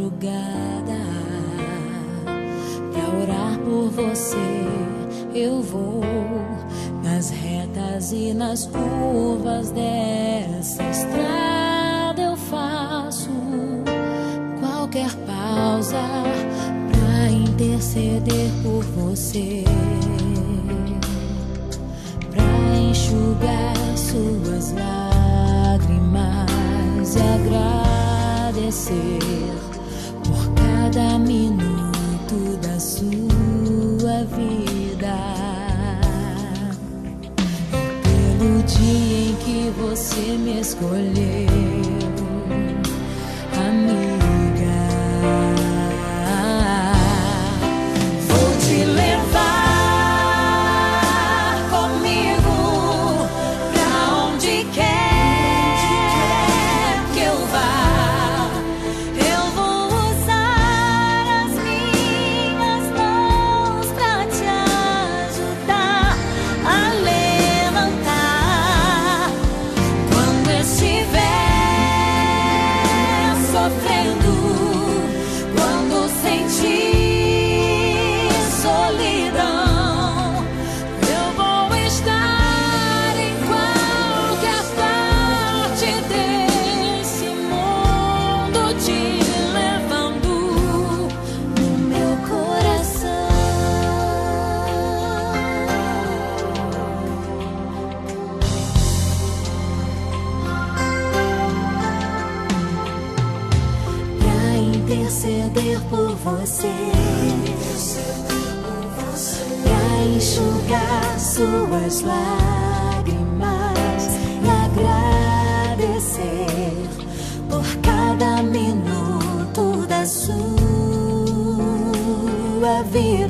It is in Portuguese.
madrugada pra orar por você. Eu vou nas retas e nas curvas dessa estrada. Eu faço qualquer pausa pra interceder por você, pra enxugar suas lágrimas e agradecer por cada minuto da sua vida, pelo dia em que você me escolheu, amiga. Vou te levar comigo pra onde quer que eu vá. Eu vou usar as minhas mãos pra te ajudar a levantar quando estiver sofrendo, quando sentir solidão. Eu vou estar em qualquer parte desse mundo, te levando no meu coração. Pra interceder por você, pra enxugar suas lágrimas e agradecer por cada minuto da sua vida.